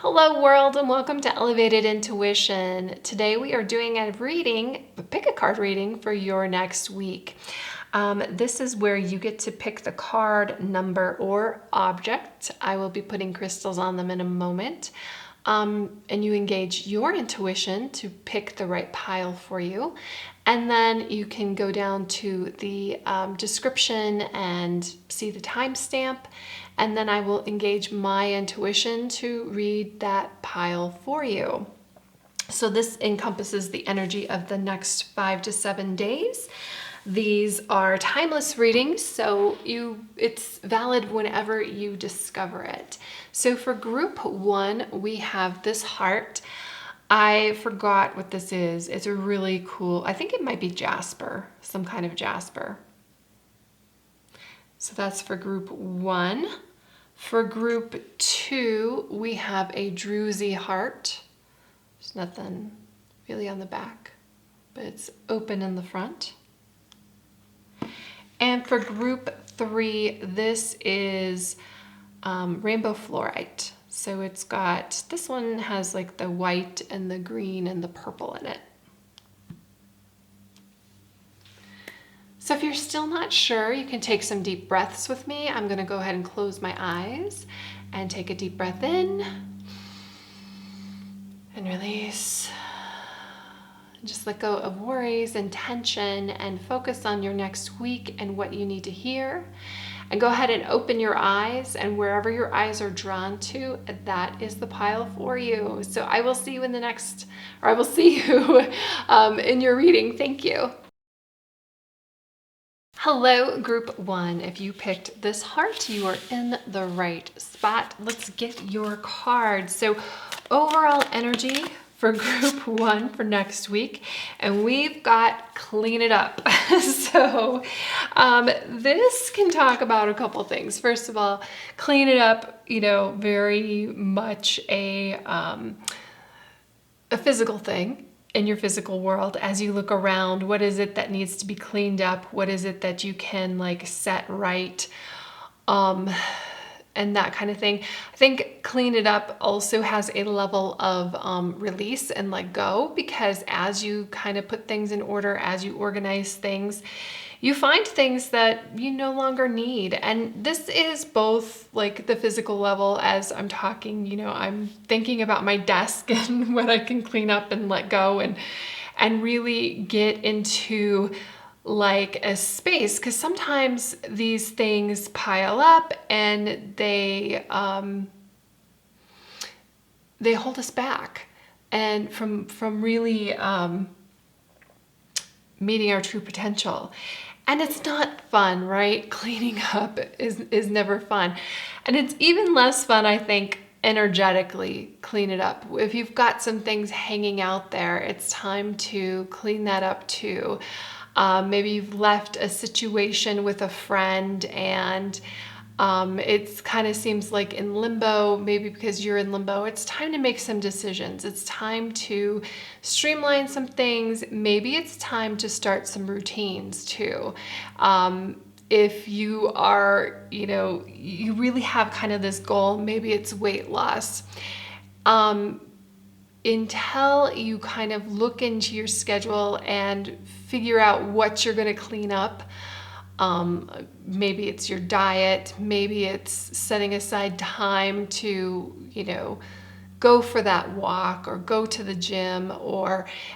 Hello world and welcome to Elevated Intuition. Today we are doing a reading, pick a card reading for your next week. This is where you get to pick the card, number, or object. I will be putting crystals on them in a moment. And you engage your intuition to pick the right pile for you. And then you can go down to the description and see the timestamp. And then I will engage my intuition to read that pile for you. So this encompasses the energy of the next 5 to 7 days. These are timeless readings, so it's valid whenever you discover it. So for group 1, we have this heart. I forgot what this is. It's a really cool, I think it might be Jasper, some kind of Jasper. So that's for group 1. For group 2, we have a Druzi heart. There's nothing really on the back, but it's open in the front. And for group 3, this is rainbow fluorite. So it's got, this one has like the white and the green and the purple in it. So if you're still not sure, you can take some deep breaths with me. I'm going to go ahead and close my eyes and take a deep breath in and release. Just let go of worries and tension and focus on your next week and what you need to hear. And go ahead and open your eyes, and wherever your eyes are drawn to, that is the pile for you. So I will see you in the next, or I will see you in your reading. Thank you. Hello, group 1. If you picked this heart, you are in the right spot. Let's get your card. So overall energy for group 1 for next week, and we've got clean it up. So this can talk about a couple things. First of all, clean it up, very much a physical thing in your physical world. As you look around, what is it that needs to be cleaned up? What is it that you can set right? And that kind of thing. I think clean it up also has a level of release and let go, because as you kind of put things in order, as you organize things, you find things that you no longer need. And this is both like the physical level. As I'm talking, I'm thinking about my desk and what I can clean up and let go and really get into like a space, because sometimes these things pile up and they hold us back and from really meeting our true potential. And it's not fun, right? Cleaning up is never fun. And it's even less fun, I think, energetically clean it up. If you've got some things hanging out there, it's time to clean that up too. Maybe you've left a situation with a friend and it kind of seems like in limbo. Maybe because you're in limbo, it's time to make some decisions. It's time to streamline some things. Maybe it's time to start some routines too. If you are, you really have kind of this goal, maybe it's weight loss. Until you kind of look into your schedule and figure out what you're going to clean up. Maybe it's your diet, maybe it's setting aside time to, go for that walk or go to the gym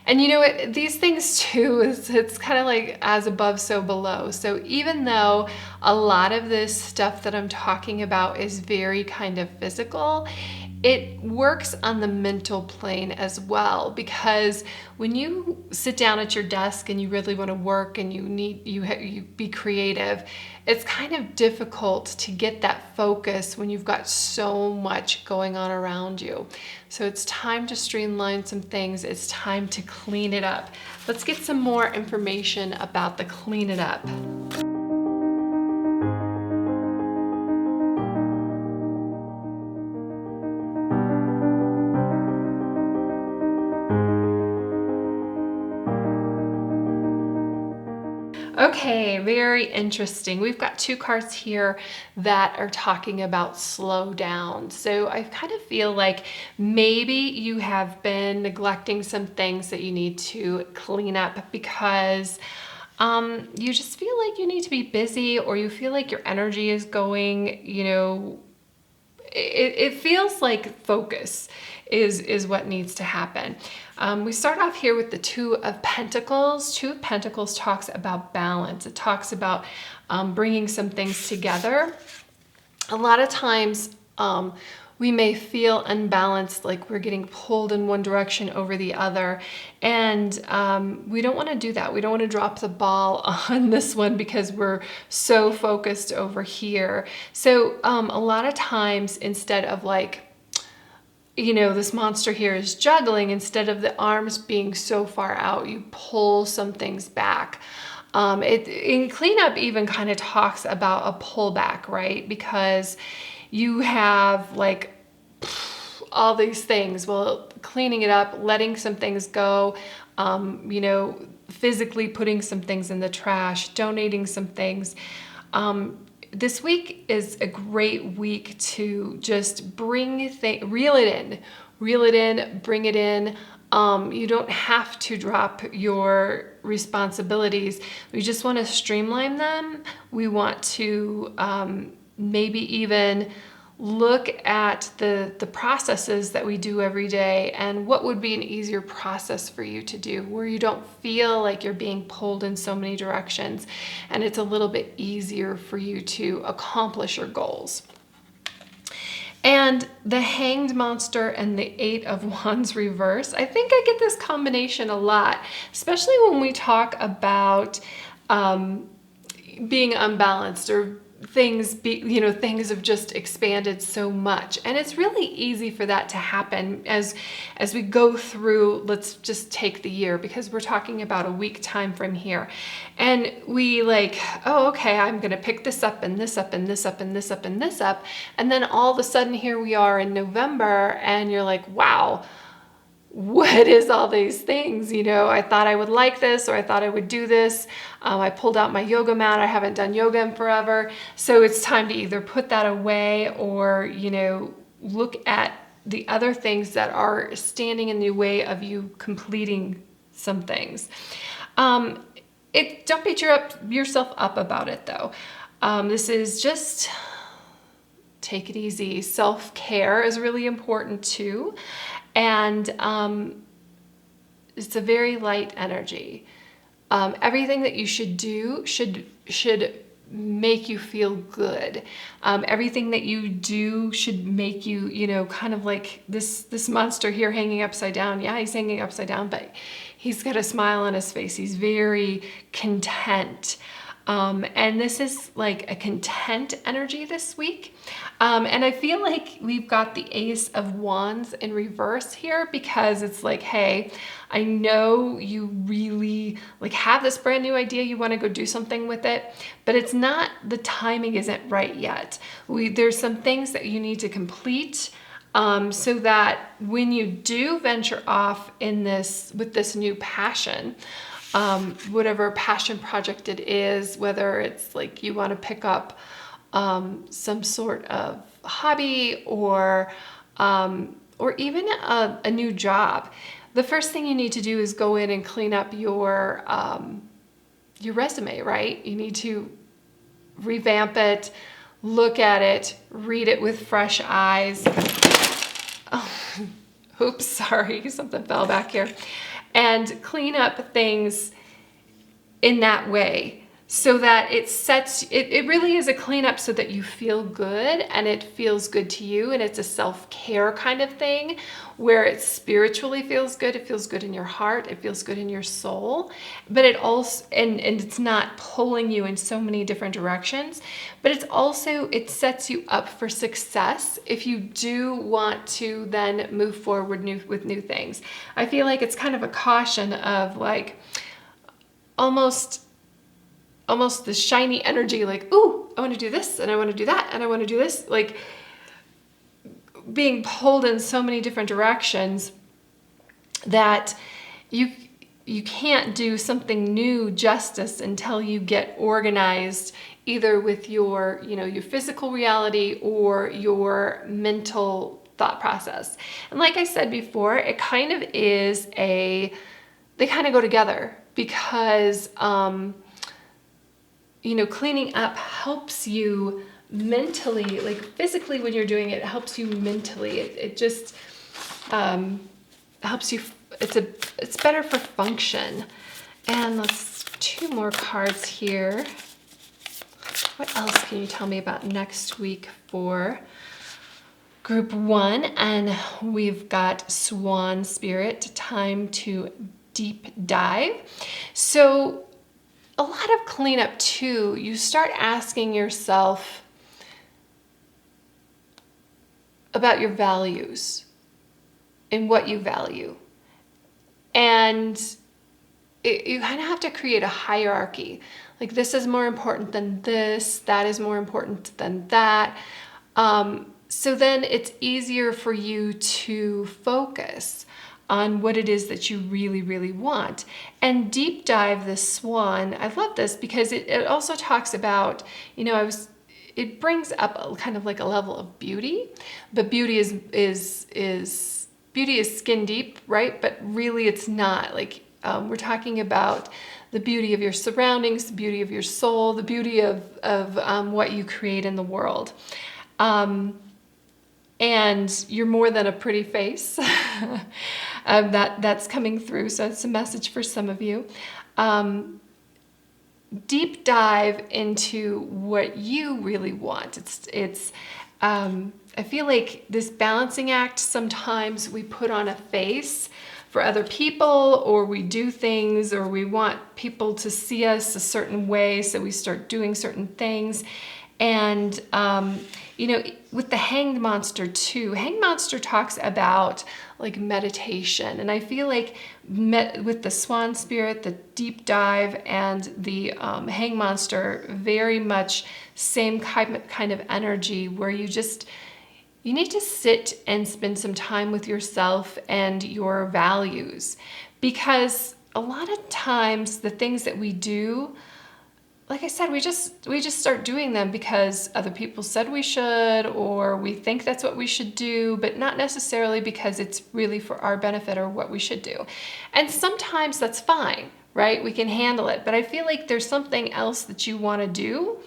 and these things too, it's kind of like as above, so below. So even though a lot of this stuff that I'm talking about is very kind of physical, it works on the mental plane as well, because when you sit down at your desk and you really want to work and you be creative, it's kind of difficult to get that focus when you've got so much going on around you. So it's time to streamline some things. It's time to clean it up. Let's get some more information about the clean it up. Okay, very interesting. We've got two cards here that are talking about slow down. So I kind of feel like maybe you have been neglecting some things that you need to clean up because you just feel like you need to be busy, or you feel like your energy is going, it feels like focus is what needs to happen. We start off here with the Two of Pentacles. Two of Pentacles talks about balance. It talks about bringing some things together. A lot of times we may feel unbalanced, like we're getting pulled in one direction over the other. And we don't want to do that. We don't want to drop the ball on this one because we're so focused over here. So a lot of times, instead of like, this monster here is juggling, instead of the arms being so far out, you pull some things back. In cleanup even kind of talks about a pullback, right? Because you have like all these things. Well, cleaning it up, letting some things go, physically putting some things in the trash, donating some things. This week is a great week to just reel it in, bring it in. You don't have to drop your responsibilities. We just want to streamline them. We want to maybe even look at the processes that we do every day and what would be an easier process for you to do where you don't feel like you're being pulled in so many directions, and it's a little bit easier for you to accomplish your goals. And the Hanged Monster and the Eight of Wands reverse. I think I get this combination a lot, especially when we talk about being unbalanced, or things have just expanded so much. And it's really easy for that to happen as we go through. Let's just take the year, because we're talking about a week time from here. And we like, oh, okay, I'm going to pick this up and this up and this up and this up and this up. And then all of a sudden here we are in November, and you're like, wow, what is all these things? I thought I would like this, or I thought I would do this. I pulled out my yoga mat. I haven't done yoga in forever. So it's time to either put that away or, look at the other things that are standing in the way of you completing some things. Don't beat yourself up about it though. This is just take it easy. Self-care is really important too. And it's a very light energy. Everything that you should do should make you feel good. Everything that you do should make you, kind of like this monster here hanging upside down. Yeah, he's hanging upside down, but he's got a smile on his face. He's very content. And this is like a content energy this week. And I feel like we've got the Ace of Wands in reverse here, because it's like, hey, I know you really like have this brand new idea. You want to go do something with it, but it's not, the timing isn't right yet. There's some things that you need to complete. So that when you do venture off with this new passion, whatever passion project it is, whether it's like you want to pick up some sort of hobby or even a new job, the first thing you need to do is go in and clean up your resume, right? You need to revamp it, look at it, read it with fresh eyes. Oh, oops, sorry, something fell back here. And clean up things in that way, so that it really is a cleanup so that you feel good and it feels good to you, and it's a self-care kind of thing where it spiritually feels good. It feels good in your heart. It feels good in your soul, but it also, and it's not pulling you in so many different directions, but it sets you up for success if you do want to then move forward with new things. I feel like it's kind of a caution of like almost the shiny energy, like, ooh, I want to do this and I want to do that and I want to do this, like being pulled in so many different directions that you can't do something new justice until you get organized, either with your, your physical reality or your mental thought process. And like I said before, it kind of is they kind of go together, because, cleaning up helps you mentally, like physically when you're doing it, it helps you mentally. It just helps you. It's better for function. And let's 2 more cards here. What else can you tell me about next week for group 1? And we've got Swan Spirit, time to deep dive. So a lot of cleanup too. You start asking yourself about your values and what you value. And you kind of have to create a hierarchy. Like, this is more important than this, that is more important than that. So then it's easier for you to focus on what it is that you really, really want. And deep dive this swan. I love this because it also talks about, it brings up a kind of like a level of beauty, but beauty is beauty is skin deep, right? But really it's not. Like, we're talking about the beauty of your surroundings, the beauty of your soul, the beauty of what you create in the world. And you're more than a pretty face. That's coming through. So it's a message for some of you. Deep dive into what you really want. I feel like this balancing act, sometimes we put on a face for other people, or we do things, or we want people to see us a certain way, so we start doing certain things. And, with the Hanged Monster too, Hanged Monster talks about like meditation. And I feel like with the Swan Spirit, the deep dive, and the Hanged Monster, very much same kind of energy, where you need to sit and spend some time with yourself and your values. Because a lot of times the things that we do, like I said, we just start doing them because other people said we should, or we think that's what we should do, but not necessarily because it's really for our benefit or what we should do. And sometimes that's fine, right? We can handle it. But I feel like there's something else that you want to do.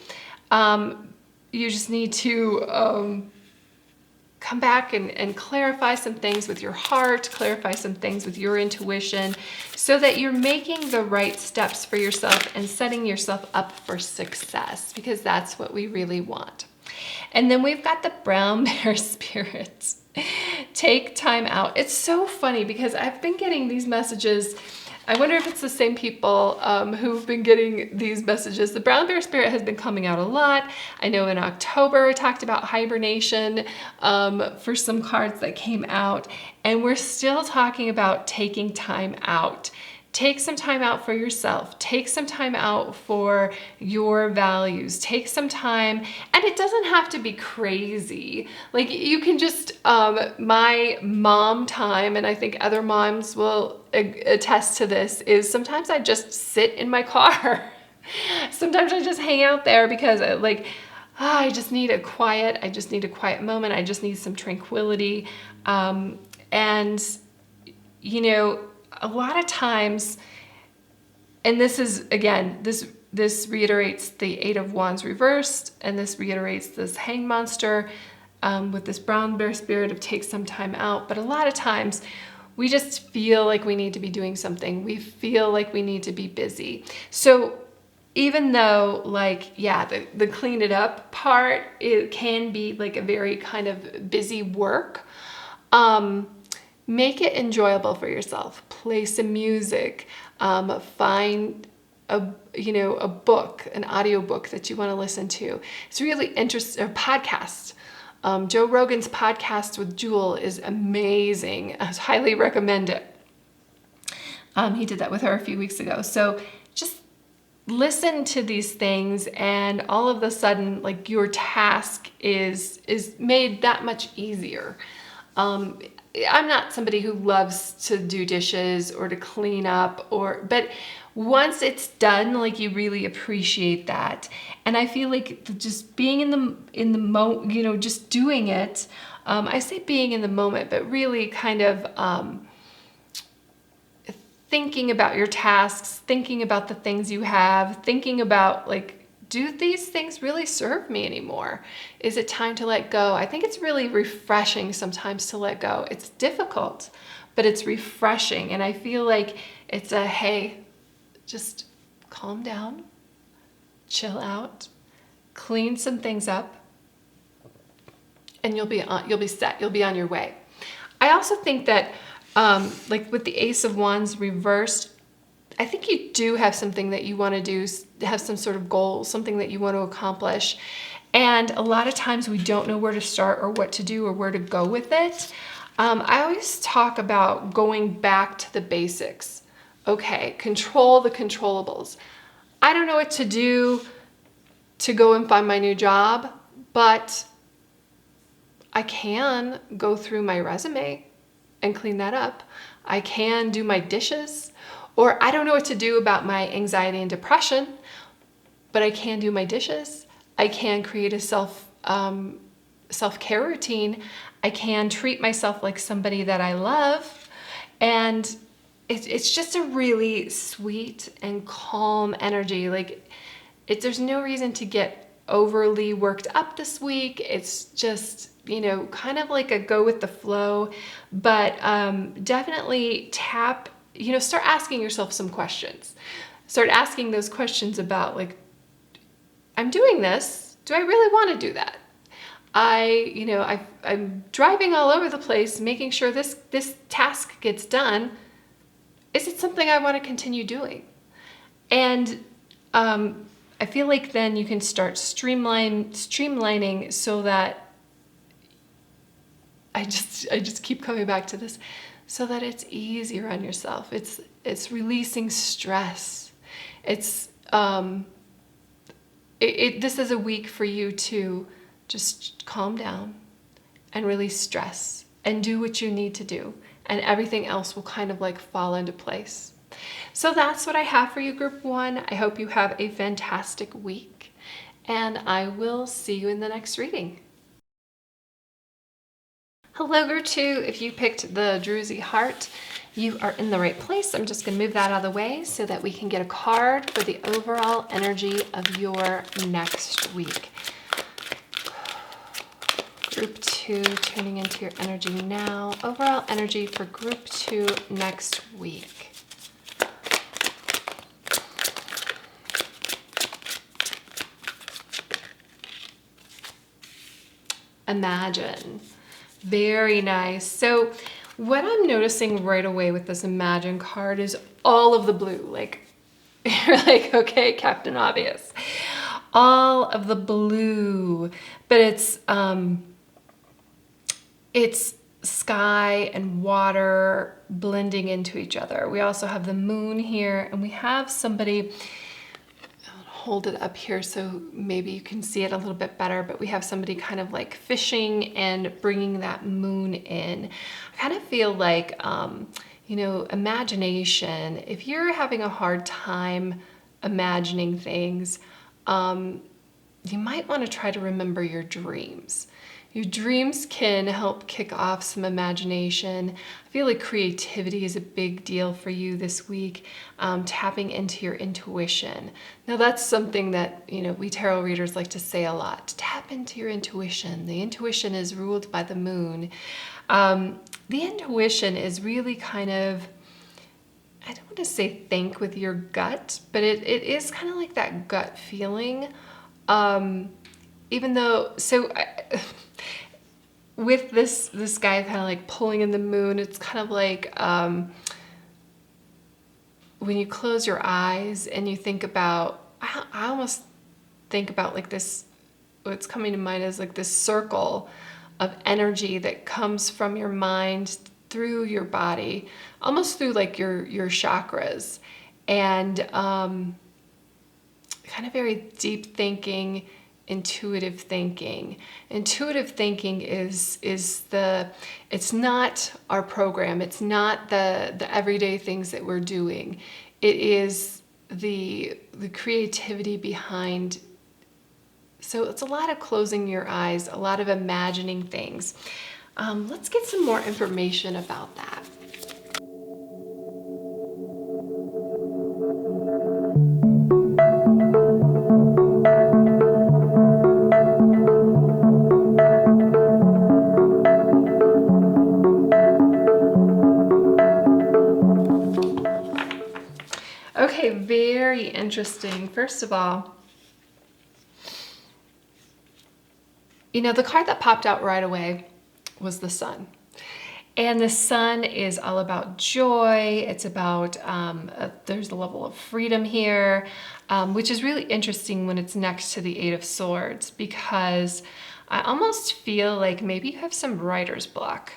You just need to come back and clarify some things with your heart, clarify some things with your intuition, so that you're making the right steps for yourself and setting yourself up for success, because that's what we really want. And then we've got the Brown Bear Spirit. Take time out. It's so funny because I've been getting these messages. I wonder if it's the same people who've been getting these messages. The Brown Bear Spirit has been coming out a lot. I know in October I talked about hibernation for some cards that came out, and we're still talking about taking time out. Take some time out for yourself. Take some time out for your values. Take some time, and it doesn't have to be crazy. Like, you can just, my mom time, and I think other moms will attest to this, is sometimes I just sit in my car. Sometimes I just hang out there because I just need a quiet moment. I just need some tranquility. And, a lot of times, and this is, again, this reiterates the Eight of Wands reversed, and this reiterates this Hanged Monster with this Brown Bear Spirit of take some time out. But a lot of times we just feel like we need to be doing something. We feel like we need to be busy. So even though, the clean it up part, it can be like a very kind of busy work, make it enjoyable for yourself. Play some music. Find a book, an audio book that you want to listen to. It's really interesting. Or podcast. Joe Rogan's podcast with Jewel is amazing. I highly recommend it. He did that with her a few weeks ago. So just listen to these things, and all of a sudden, like, your task is made that much easier. I'm not somebody who loves to do dishes or to clean up, but once it's done, like, you really appreciate that. And I feel like just being in the moment, you know, just doing it. I say being in the moment, but really kind of thinking about your tasks, thinking about the things you have, thinking about, like, do these things really serve me anymore? Is it time to let go? I think it's really refreshing sometimes to let go. It's difficult, but it's refreshing. And I feel like it's a, hey, just calm down, chill out, clean some things up, and you'll be set. You'll be on your way. I also think that, like with the Ace of Wands reversed, I think you do have something that you want to do, have some sort of goal, something that you want to accomplish. And a lot of times we don't know where to start or what to do or where to go with it. I always talk about going back to the basics. Okay, control the controllables. I don't know what to do to go and find my new job, but I can go through my resume and clean that up. I can do my dishes. Or I don't know what to do about my anxiety and depression, but I can do my dishes. I can create a self-care routine. I can treat myself like somebody that I love. And it's just a really sweet and calm energy. Like, there's no reason to get overly worked up this week. It's just, you know, kind of like a go with the flow, but definitely start asking yourself some questions. Start asking those questions about, like, I'm doing this. Do I really want to do that? I'm driving all over the place, making sure this task gets done. Is it something I want to continue doing? And I feel like then you can start streamlining so that I just keep coming back to this, so that it's easier on yourself. It's releasing stress. It's this is a week for you to just calm down and release stress and do what you need to do, and everything else will kind of like fall into place. So that's what I have for you, Group 1. I hope you have a fantastic week, and I will see you in the next reading. Hello, Group 2. If you picked the Druzi heart, you are in the right place. I'm just going to move that out of the way so that we can get a card for the overall energy of your next week. Group 2, tuning into your energy now. Overall energy for Group 2 next week. Imagine. Very nice. So what I'm noticing right away with this Imagine card is all of the blue. Like, you're like, okay, Captain Obvious. All of the blue, but it's sky and water blending into each other. We also have the moon here, and we have somebody, I'll hold it up here so maybe you can see it a little bit better, but we have somebody kind of like fishing and bringing that moon in. I kind of feel like, imagination. If you're having a hard time imagining things, you might want to try to remember your dreams. Your dreams can help kick off some imagination. I feel like creativity is a big deal for you this week, tapping into your intuition. Now that's something that, we tarot readers like to say a lot. Tap into your intuition. The intuition is ruled by the moon. The intuition is really kind of, I don't want to say think with your gut, but it is kind of like that gut feeling. Even though, with this guy kind of like pulling in the moon, it's kind of like when you close your eyes and you think about, I almost think about like this, what's coming to mind is like this circle of energy that comes from your mind through your body, almost through like your chakras, and kind of very deep thinking intuitive thinking. Intuitive thinking is it's not our program. It's not the everyday things that we're doing. It is the creativity behind. So it's a lot of closing your eyes, a lot of imagining things. Let's get some more information about that. Okay, very interesting. First of all, the card that popped out right away was the sun. And the sun is all about joy. It's about, there's a level of freedom here, which is really interesting when it's next to the Eight of Swords, because I almost feel like maybe you have some writer's block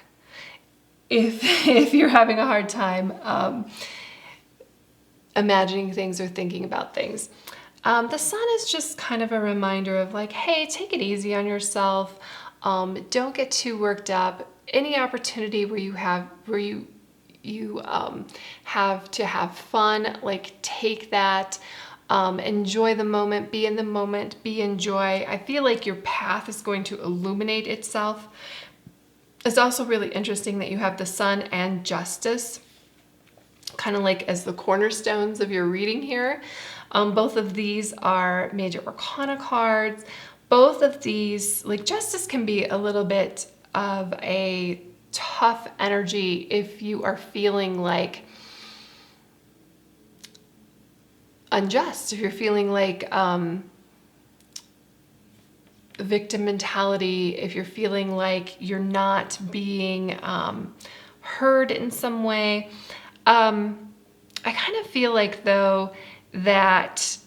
if you're having a hard time imagining things or thinking about things. The sun is just kind of a reminder of like, hey, take it easy on yourself. Don't get too worked up. Any opportunity where you have to have fun, like take that. Enjoy the moment, be in the moment, be in joy. I feel like your path is going to illuminate itself. It's also really interesting that you have the sun and justice, kind of like as the cornerstones of your reading here. Both of these are major arcana cards. Both of these, like justice can be a little bit of a tough energy if you are feeling like unjust, if you're feeling like victim mentality, if you're feeling like you're not being heard in some way. I kind of feel like though that,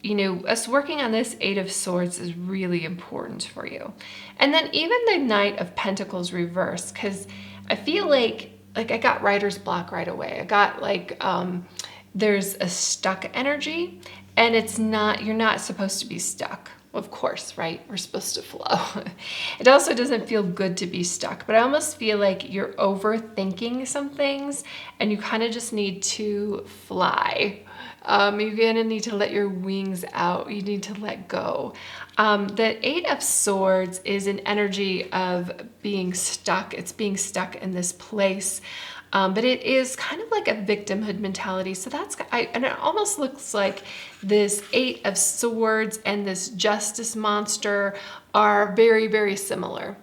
us working on this Eight of Swords is really important for you. And then even the Knight of Pentacles reversed, because I feel like I got writer's block right away. I got like, there's a stuck energy, and you're not supposed to be stuck. Of course, right? We're supposed to flow. It also doesn't feel good to be stuck, but I almost feel like you're overthinking some things and you kind of just need to fly. You're gonna need to let your wings out. You need to let go. The Eight of Swords is an energy of being stuck. It's being stuck in this place. But it is kind of like a victimhood mentality. So and it almost looks like this Eight of Swords and this Justice monster are very, very similar.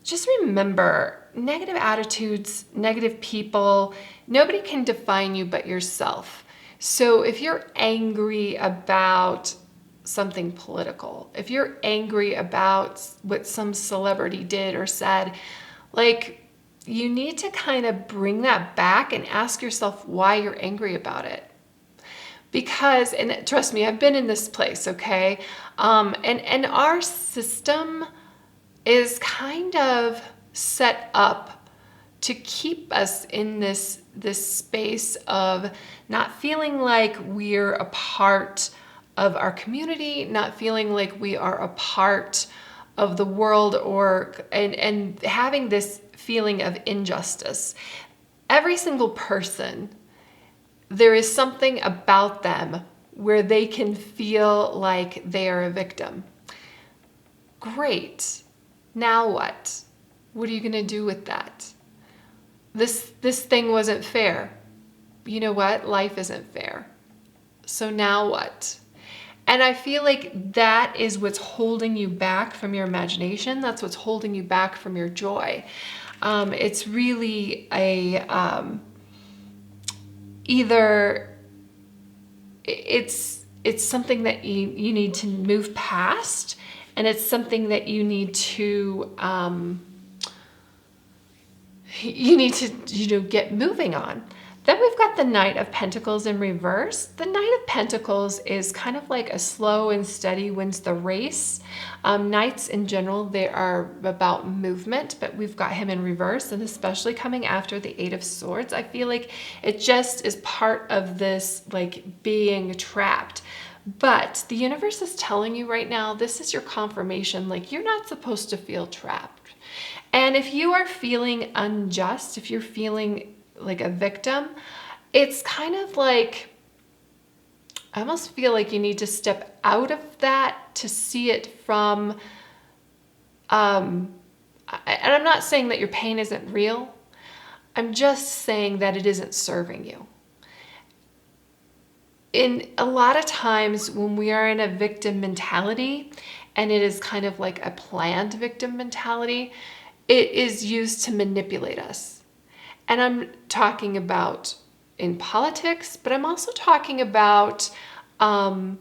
Just remember, negative attitudes, negative people, nobody can define you but yourself. So if you're angry about something political, if you're angry about what some celebrity did or said, you need to kind of bring that back and ask yourself why you're angry about it. Because, and trust me, I've been in this place, okay? And our system is kind of set up to keep us in this space of not feeling like we're a part of our community, not feeling like we are a part of the world, and having this feeling of injustice. Every single person, there is something about them where they can feel like they are a victim. Great. Now what? What are you going to do with that? This thing wasn't fair. You know what? Life isn't fair. So now what? And I feel like that is what's holding you back from your imagination. That's what's holding you back from your joy. It's really either it's something that you need to move past, and it's something that you need to get moving on. Then we've got the Knight of Pentacles in reverse. The Knight of Pentacles is kind of like a slow and steady wins the race. Knights in general, they are about movement, but we've got him in reverse, and especially coming after the Eight of Swords. I feel like it just is part of this like being trapped. But the universe is telling you right now, this is your confirmation, like you're not supposed to feel trapped. And if you are feeling unjust, if you're feeling like a victim, it's kind of like, I almost feel like you need to step out of that to see it from, and I'm not saying that your pain isn't real. I'm just saying that it isn't serving you. In a lot of times when we are in a victim mentality, and it is kind of like a planned victim mentality, it is used to manipulate us. And I'm talking about in politics, but I'm also talking about of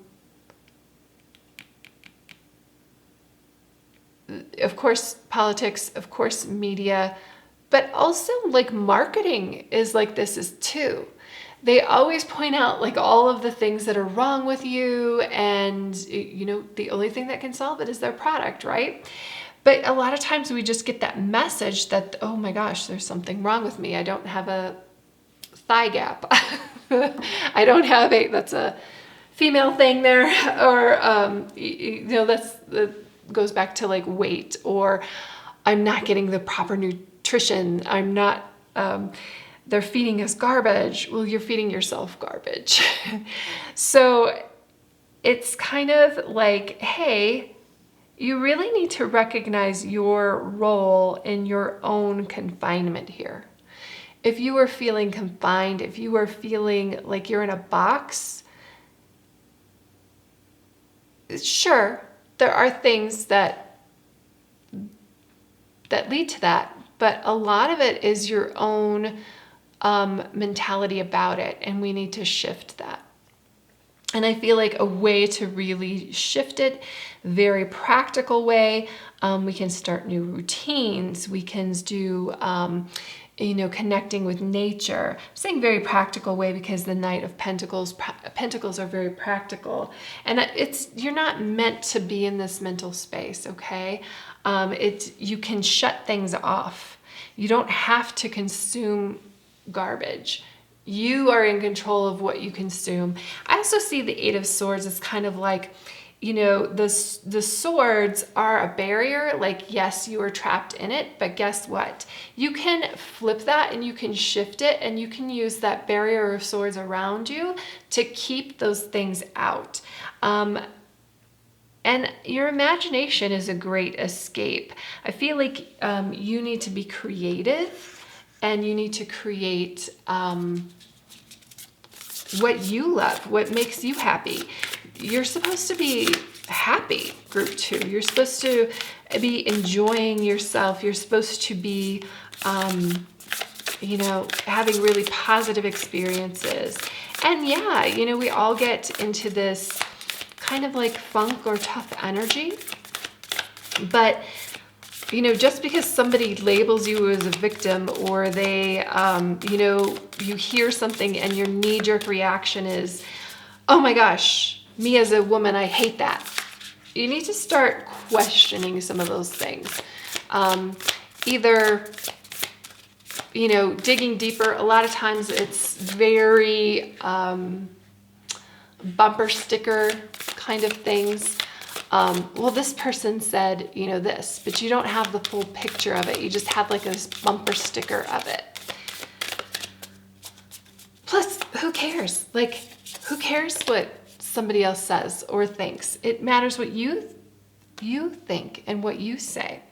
course politics, of course media, but also like marketing is like this is too. They always point out like all of the things that are wrong with you, and the only thing that can solve it is their product, right? But a lot of times we just get that message that, oh my gosh, there's something wrong with me. I don't have a thigh gap. I don't have that's a female thing there. Or, that goes back to like weight, or I'm not getting the proper nutrition. I'm not, they're feeding us garbage. Well, you're feeding yourself garbage. So it's kind of like, hey, you really need to recognize your role in your own confinement here. If you are feeling confined, if you are feeling like you're in a box, sure, there are things that lead to that, but a lot of it is your own mentality about it, and we need to shift that. And I feel like a way to really shift it, very practical way, we can start new routines. We can do, connecting with nature. I'm saying very practical way because the Knight of Pentacles are very practical. And you're not meant to be in this mental space, okay? You can shut things off. You don't have to consume garbage. You are in control of what you consume. I also see the Eight of Swords as kind of like, the swords are a barrier. Like, yes, you are trapped in it, but guess what? You can flip that and you can shift it, and you can use that barrier of swords around you to keep those things out. And your imagination is a great escape. I feel like you need to be creative, and you need to create what you love, what makes you happy. You're supposed to be happy, group 2. You're supposed to be enjoying yourself. You're supposed to be, having really positive experiences. And yeah, we all get into this kind of like funk or tough energy. But just because somebody labels you as a victim, or they, you hear something and your knee-jerk reaction is, oh my gosh, me as a woman, I hate that. You need to start questioning some of those things. Either, digging deeper. A lot of times it's very bumper sticker kind of things. Well, this person said, this, but you don't have the full picture of it. You just have like this bumper sticker of it. Plus, who cares? Like, who cares what somebody else says or thinks? It matters what you think and what you say.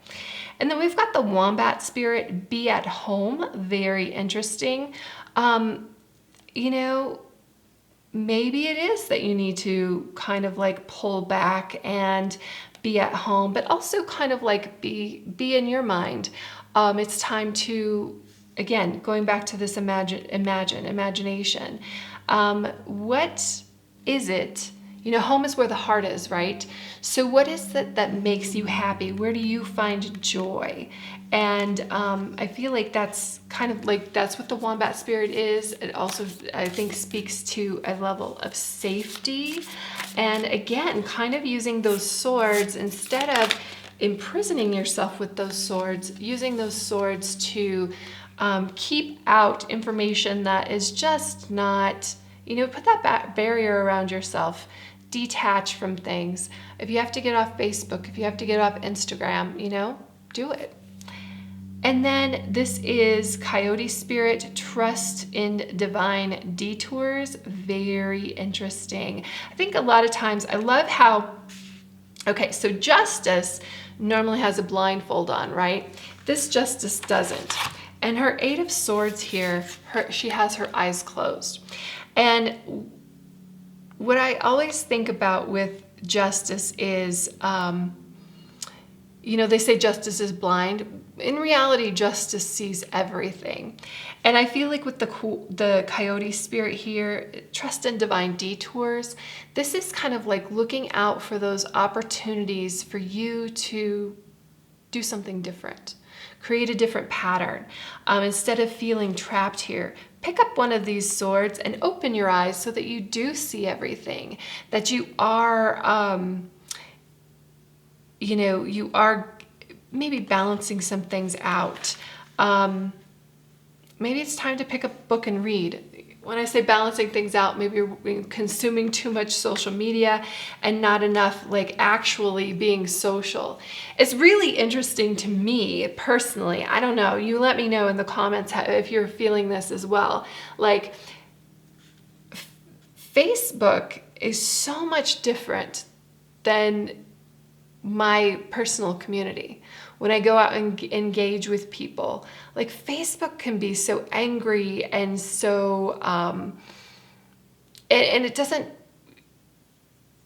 And then we've got the Wombat Spirit, be at home. Very interesting. Maybe it is that you need to kind of like pull back and be at home, but also kind of like be in your mind. It's time to, again, going back to this imagination. What is it? Home is where the heart is, right? So what is it that makes you happy? Where do you find joy? And I feel like that's kind of like, that's what the Wombat Spirit is. It also, I think, speaks to a level of safety. And again, kind of using those swords, instead of imprisoning yourself with those swords, using those swords to keep out information that is just not, put that barrier around yourself. detach from things. If you have to get off Facebook, if you have to get off Instagram, you know, do it. And then this is Coyote Spirit, trust in divine detours. Very interesting. I think a lot of times, I love how, okay, so Justice normally has a blindfold on, right? This Justice doesn't. And her Eight of Swords here, she has her eyes closed. And what I always think about with Justice is, you know, they say Justice is blind. In reality, Justice sees everything. And I feel like with the Coyote Spirit here, trust in divine detours, this is kind of like looking out for those opportunities for you to do something different, create a different pattern. Instead of feeling trapped here, pick up one of these swords and open your eyes so that you do see everything, that you are, you know, you are maybe balancing some things out. Maybe it's time to pick up a book and read. When I say balancing things out, maybe you're consuming too much social media and not enough like actually being social. It's really interesting to me personally. I don't know. You let me know in the comments if you're feeling this as well. Like Facebook is so much different than my personal community. When I go out and engage with people, like Facebook can be so angry and so, and it doesn't,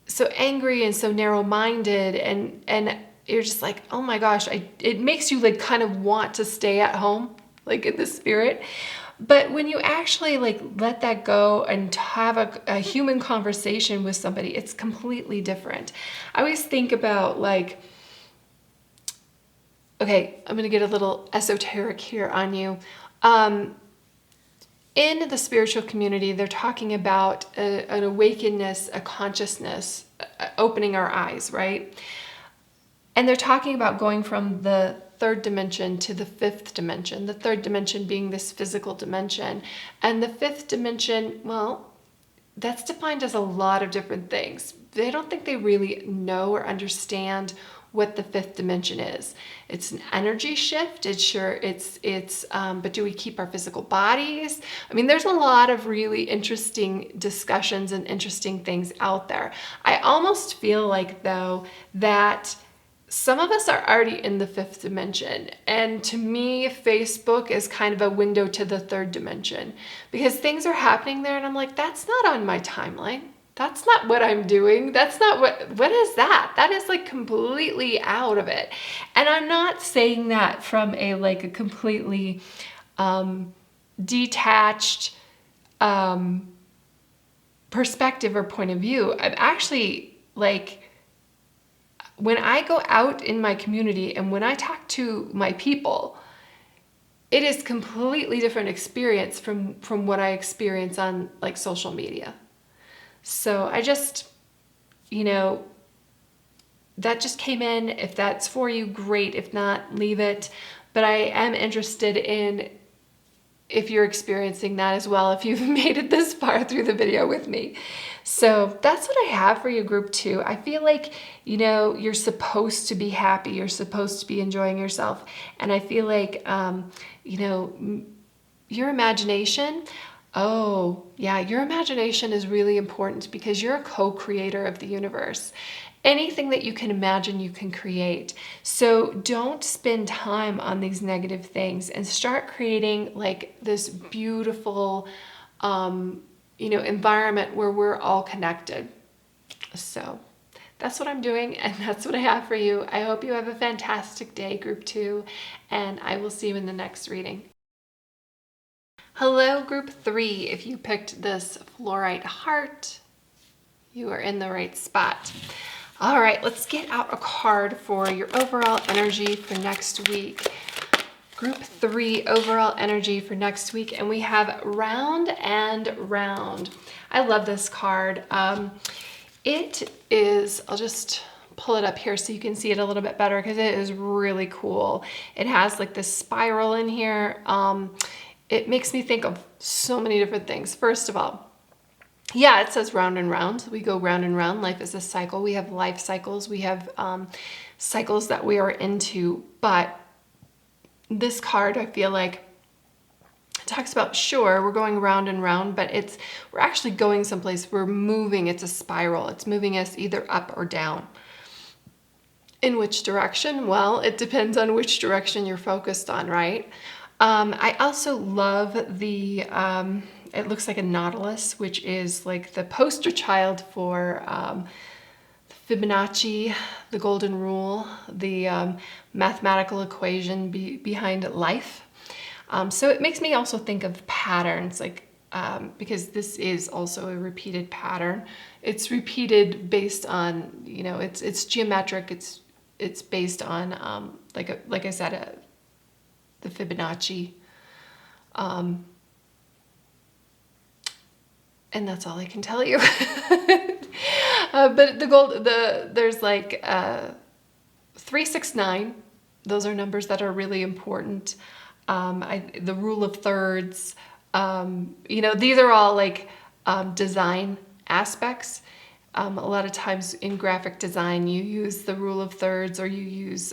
so angry and so narrow-minded, and you're just like, oh my gosh, it makes you like kind of want to stay at home, like in the spirit. But when you actually like let that go and have a human conversation with somebody, it's completely different. I always think about like, okay, I'm gonna get a little esoteric here on you. In the spiritual community, they're talking about an awakeness, a consciousness, opening our eyes, right? And they're talking about going from the third dimension to the fifth dimension, the third dimension being this physical dimension. And the fifth dimension, well, that's defined as a lot of different things. They don't think they really know or understand what the fifth dimension is. It's an energy shift. But do we keep our physical bodies? I mean, there's a lot of really interesting discussions and interesting things out there. I almost feel like though that some of us are already in the fifth dimension. And to me, Facebook is kind of a window to the third dimension because things are happening there. And I'm like, that's not on my timeline. That's not what I'm doing. That's not what is that? That is like completely out of it. And I'm not saying that from a completely detached perspective or point of view. I'm actually like, when I go out in my community and when I talk to my people, it is completely different experience from what I experience on like social media. So I just, you know, that just came in. If that's for you, great. If not, leave it. But I am interested in if you're experiencing that as well, if you've made it this far through the video with me. So that's what I have for you, group 2. I feel like, you know, you're supposed to be happy. You're supposed to be enjoying yourself. And I feel like, you know, your imagination, oh yeah, your imagination is really important because you're a co-creator of the universe. Anything that you can imagine, you can create. So don't spend time on these negative things and start creating like this beautiful, you know, environment where we're all connected. So that's what I'm doing and that's what I have for you. I hope you have a fantastic day, group 2, and I will see you in the next reading. Hello, group 3. If you picked this Fluorite heart, you are in the right spot. All right, let's get out a card for your overall energy for next week. Group 3 overall energy for next week, and we have Round and Round. I love this card. It is, I'll just pull it up here so you can see it a little bit better because it is really cool. It has like this spiral in here. It makes me think of so many different things. First of all, Yeah, it says round and round. We go round and round. Life is a cycle. We have life cycles. We have cycles that we are into. But this card, I feel like, talks about, sure, we're going round and round, but we're actually going someplace. We're moving. It's a spiral. It's moving us either up or down. In which direction? Well, it depends on which direction you're focused on, right? I also love the, it looks like a nautilus, which is like the poster child for Fibonacci, the golden rule, the mathematical equation behind life. So it makes me also think of patterns, like because this is also a repeated pattern. It's repeated based on, you know, it's geometric. It's based on like I said, the Fibonacci, and that's all I can tell you. But there's like 369. Those are numbers that are really important. The rule of thirds, you know, these are all like design aspects. A lot of times in graphic design, you use the rule of thirds, or you use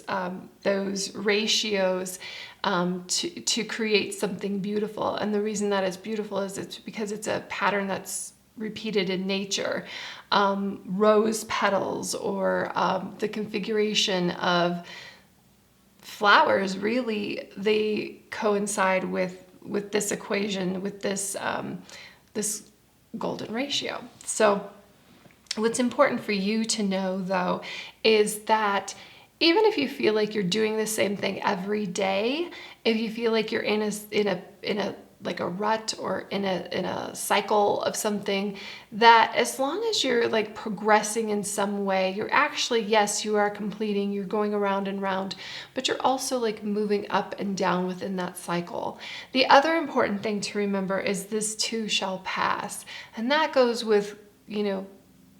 those ratios to create something beautiful. And the reason that it's beautiful is it's because it's a pattern that's repeated in nature. Rose petals, or the configuration of flowers, really, they coincide with this equation, with this this golden ratio. So what's important for you to know, though, is that even if you feel like you're doing the same thing every day, if you feel like you're in a like a rut, or in a cycle of something, that as long as you're like progressing in some way, you're actually, yes, you are completing, you're going around and round, but you're also like moving up and down within that cycle. The other important thing to remember is this too shall pass. And that goes with, you know,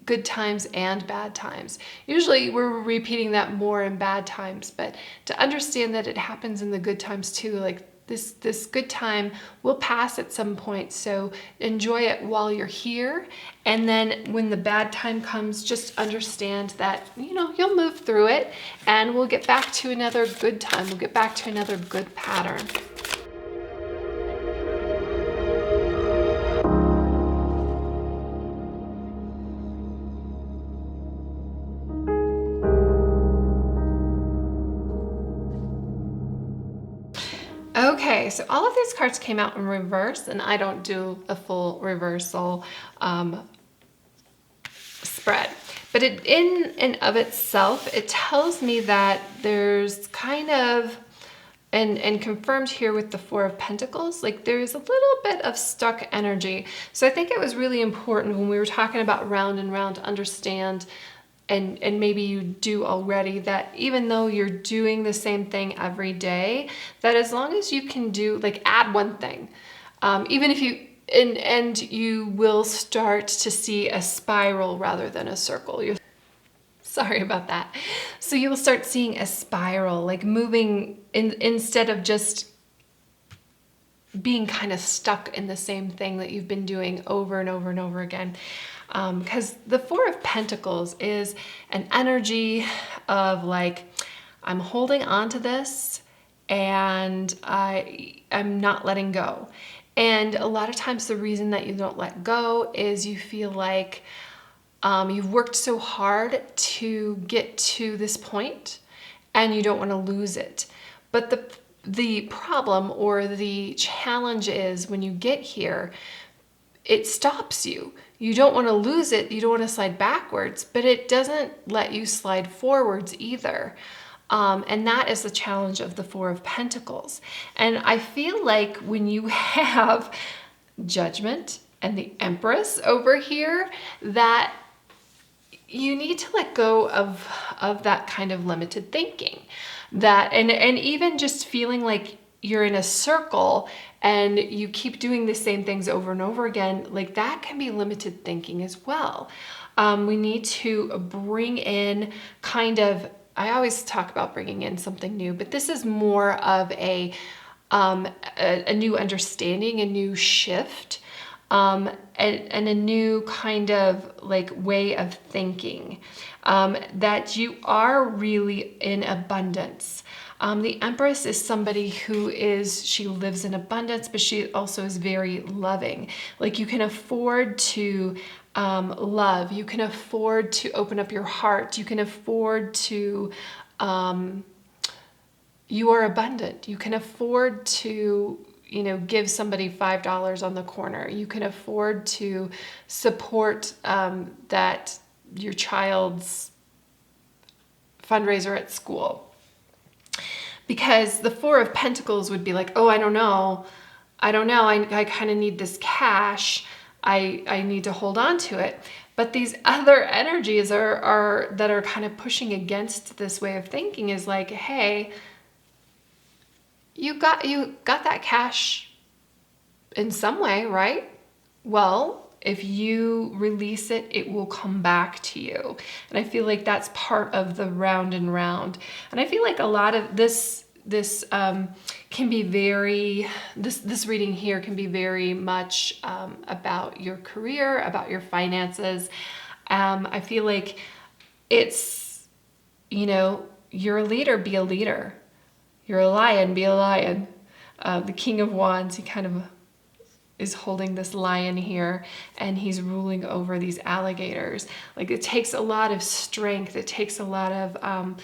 good times and bad times. Usually we're repeating that more in bad times, but to understand that it happens in the good times too, like this good time will pass at some point, so enjoy it while you're here. And then when the bad time comes, just understand that, you know, you'll move through it, and we'll get back to another good time. We'll get back to another good pattern. Okay, so all of these cards came out in reverse, and I don't do a full reversal spread. But in and of itself, it tells me that there's kind of, and confirmed here with the Four of Pentacles, like there's a little bit of stuck energy. So I think it was really important when we were talking about round and round to understand, and maybe you do already, that even though you're doing the same thing every day, that as long as you can do, like, add one thing, even if you, and you will start to see a spiral rather than a circle. Sorry about that. So you will start seeing a spiral, like moving instead of just being kind of stuck in the same thing that you've been doing over and over and over again. Because the Four of Pentacles is an energy of like, I'm holding on to this and I'm not letting go. And a lot of times the reason that you don't let go is you feel like you've worked so hard to get to this point and you don't want to lose it. But the problem or the challenge is when you get here, it stops you. You don't want to lose it. You don't want to slide backwards, but it doesn't let you slide forwards either. And that is the challenge of the Four of Pentacles. And I feel like when you have Judgment and the Empress over here, that you need to let go of that kind of limited thinking. That and even just feeling like you're in a circle and you keep doing the same things over and over again, like that can be limited thinking as well. We need to bring in kind of, I always talk about bringing in something new, but this is more of a new understanding, a new shift. and a new kind of like way of thinking, that you are really in abundance. The Empress is somebody she lives in abundance, but she also is very loving. Like you can afford to love, you can afford to open up your heart, you can afford to, you are abundant. You can afford to, give somebody $5 on the corner. You can afford to support that your child's fundraiser at school. Because the Four of Pentacles would be like, oh, I don't know. I kind of need this cash. I need to hold on to it. But these other energies are that are kind of pushing against this way of thinking is like, hey, you got that cash in some way, right? Well, if you release it, it will come back to you. And I feel like that's part of the round and round. And I feel like a lot of this can be very, this reading here can be very much about your career, about your finances. I feel like it's, you're a leader, be a leader. You're a lion, be a lion. The King of Wands, he kind of is holding this lion here, and he's ruling over these alligators. Like it takes a lot of strength. It takes a lot of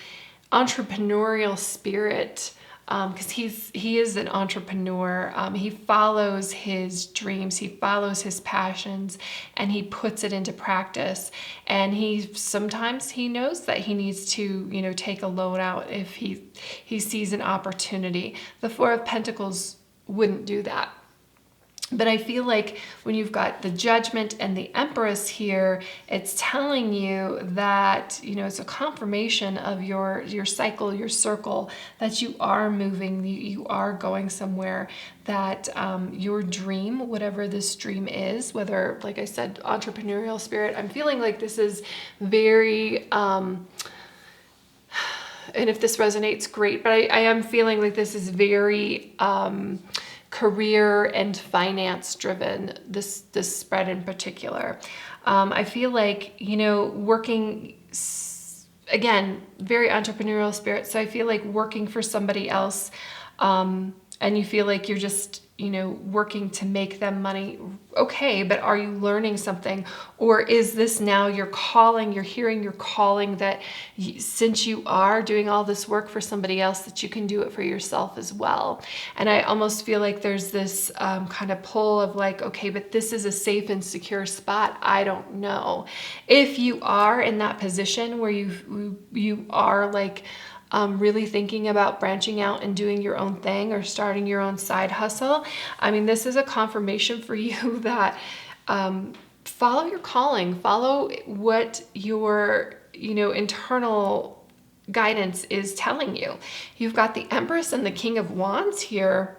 entrepreneurial spirit, because he is an entrepreneur. He follows his dreams, he follows his passions, and he puts it into practice. And sometimes he knows that he needs to, take a loan out if he sees an opportunity. The Four of Pentacles wouldn't do that. But I feel like when you've got the Judgment and the Empress here, it's telling you that, it's a confirmation of your cycle, your circle, that you are moving, you are going somewhere, that your dream, whatever this dream is, whether, like I said, entrepreneurial spirit, I'm feeling like this is very, and if this resonates, great, but I am feeling like this is very, career and finance driven, this spread in particular. I feel like, working, again, very entrepreneurial spirit. So I feel like working for somebody else, and you feel like you're just, working to make them money. Okay, but are you learning something? Or is this now your calling? You're hearing your calling that since you are doing all this work for somebody else, that you can do it for yourself as well. And I almost feel like there's this kind of pull of like, okay, but this is a safe and secure spot. I don't know. If you are in that position where you are like, really thinking about branching out and doing your own thing or starting your own side hustle, I mean, this is a confirmation for you that follow your calling, follow what your, internal guidance is telling you. You've got the Empress and the King of Wands here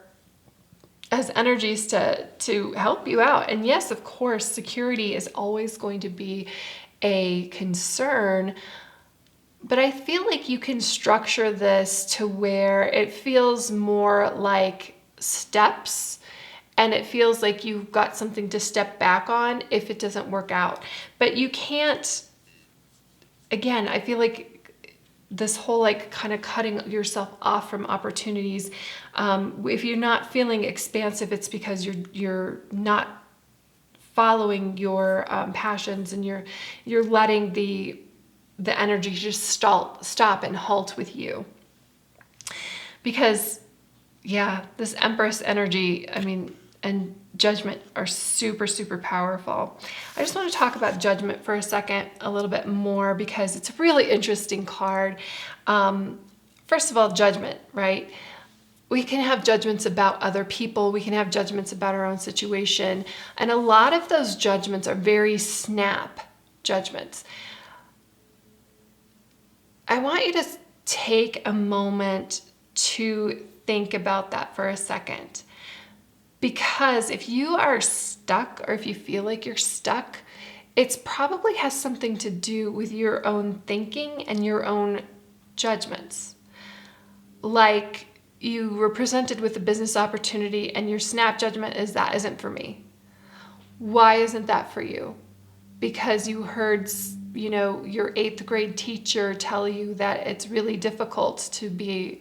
as energies to help you out. And yes, of course, security is always going to be a concern. But I feel like you can structure this to where it feels more like steps, and it feels like you've got something to step back on if it doesn't work out. But you can't, again, I feel like this whole like kind of cutting yourself off from opportunities, if you're not feeling expansive, it's because you're not following your passions, and you're letting the energy just stop and halt with you. Because this Empress energy, I mean, and Judgment are super, super powerful. I just want to talk about Judgment for a second, a little bit more, because it's a really interesting card. First of all, Judgment, right? We can have judgments about other people. We can have judgments about our own situation. And a lot of those judgments are very snap judgments. I want you to take a moment to think about that for a second. Because if you are stuck, or if you feel like you're stuck, it probably has something to do with your own thinking and your own judgments. Like you were presented with a business opportunity and your snap judgment is that isn't for me. Why isn't that for you? Because you heard, your 8th grade teacher tell you that it's really difficult to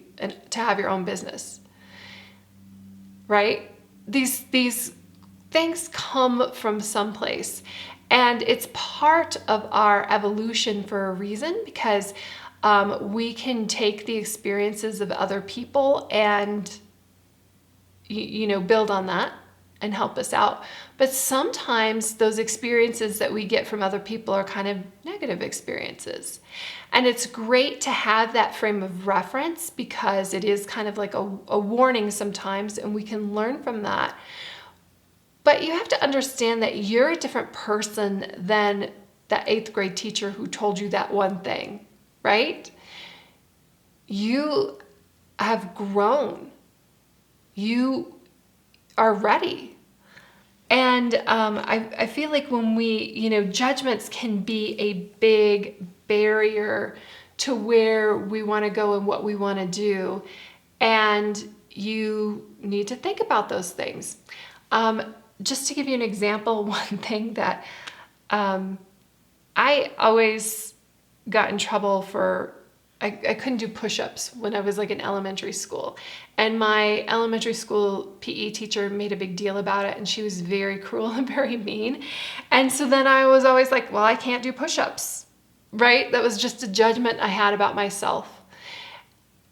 have your own business, right? These things come from someplace, and it's part of our evolution for a reason, because we can take the experiences of other people and build on that and help us out. But sometimes those experiences that we get from other people are kind of negative experiences. And it's great to have that frame of reference, because it is kind of like a warning sometimes, and we can learn from that. But you have to understand that you're a different person than that 8th grade teacher who told you that one thing, right? You have grown. You are ready. And I feel like when judgments can be a big barrier to where we want to go and what we want to do. And you need to think about those things. Just to give you an example, one thing that I always got in trouble for, I couldn't do push-ups when I was like in elementary school. And my elementary school PE teacher made a big deal about it, and she was very cruel and very mean. And so then I was always like, well, I can't do push-ups, right? That was just a judgment I had about myself.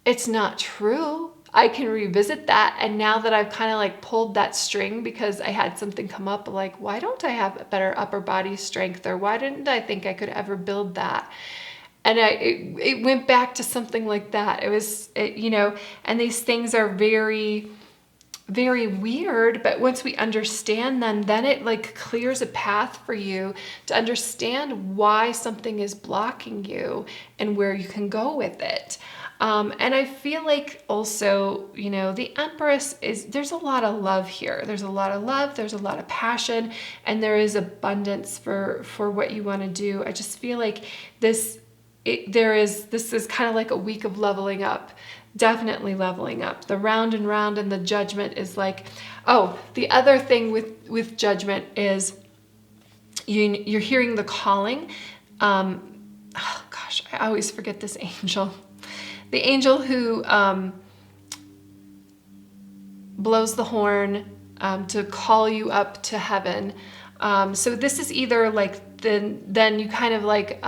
It's not true. I can revisit that. And now that I've kind of like pulled that string because I had something come up, like, why don't I have better upper body strength? Or why didn't I think I could ever build that? And it went back to something like that. And these things are very, very weird, but once we understand them, then it like clears a path for you to understand why something is blocking you and where you can go with it. And I feel like also, the Empress there's a lot of love here. There's a lot of love, there's a lot of passion, and there is abundance for what you want to do. I just feel like this is kind of like a week of leveling up, definitely leveling up. The round and round and the judgment is like, the other thing with judgment is you're hearing the calling. I always forget this angel. The angel who blows the horn to call you up to heaven. So this is either like then you kind of like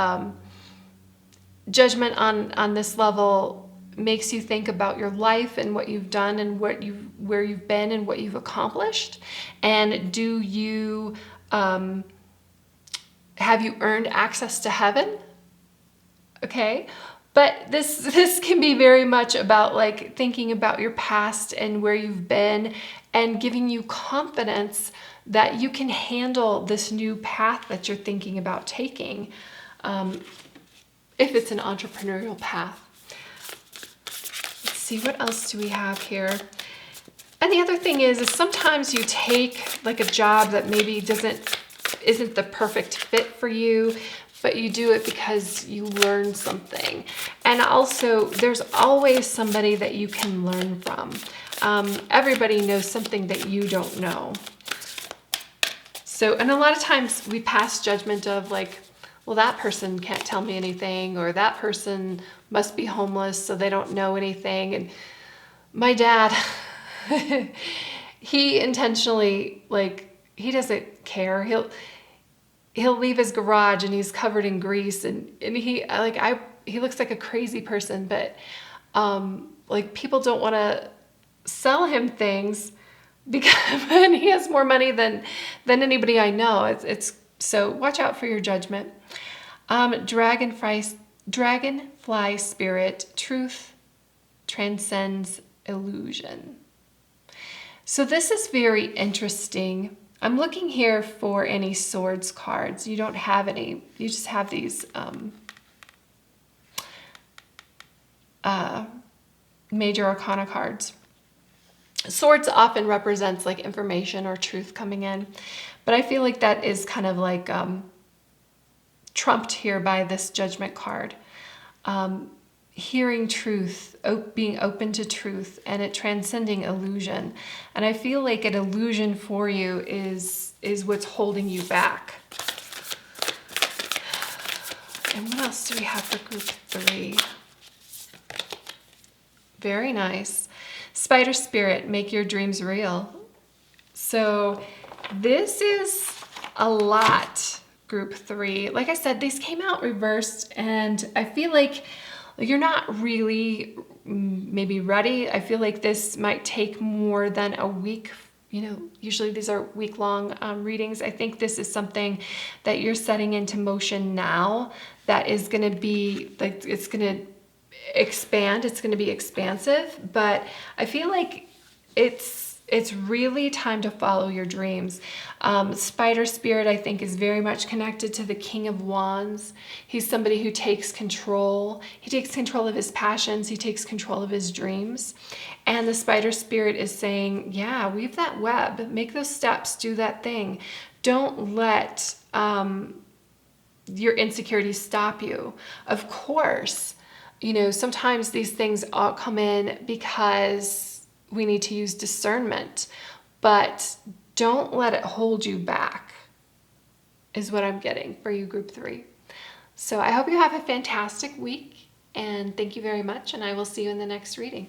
judgment on this level makes you think about your life and what you've done and where you've been and what you've accomplished. And do you have you earned access to heaven? Okay. But this can be very much about like thinking about your past and where you've been, and giving you confidence that you can handle this new path that you're thinking about taking. If it's an entrepreneurial path. Let's see, what else do we have here? And the other thing is sometimes you take like a job that maybe isn't the perfect fit for you, but you do it because you learned something. And also, there's always somebody that you can learn from. Everybody knows something that you don't know. So, and a lot of times we pass judgment of like, well, that person can't tell me anything, or that person must be homeless, so they don't know anything. And my dad, he intentionally, like, he doesn't care. He'll leave his garage and he's covered in grease, and he looks like a crazy person, but like people don't want to sell him things because he has more money than anybody I know. It's so watch out for your judgment. Dragonfly spirit, truth transcends illusion. So this is very interesting. I'm looking here for any swords cards. You don't have any. You just have these major arcana cards. Swords often represents like information or truth coming in, but I feel like that is kind of like trumped here by this judgment card. hearing truth, being open to truth, and it transcending illusion. And I feel like an illusion for you is what's holding you back. And what else do we have for group 3? Very nice. Spider Spirit, make your dreams real. So this is a lot, group 3. Like I said, these came out reversed, and I feel like you're not really maybe ready. I feel like this might take more than a week. You know, usually these are week-long readings. I think this is something that you're setting into motion now that is going to be like, it's going to expand, it's going to be expansive, but I feel like it's really time to follow your dreams. Spider Spirit, I think, is very much connected to the King of Wands. He's somebody who takes control. He takes control of his passions. He takes control of his dreams. And the Spider Spirit is saying, yeah, weave that web, make those steps, do that thing. Don't let your insecurities stop you. Of course, you know, sometimes these things all come in because we need to use discernment, but don't let it hold you back, is what I'm getting for you, group 3. So I hope you have a fantastic week, and thank you very much, and I will see you in the next reading.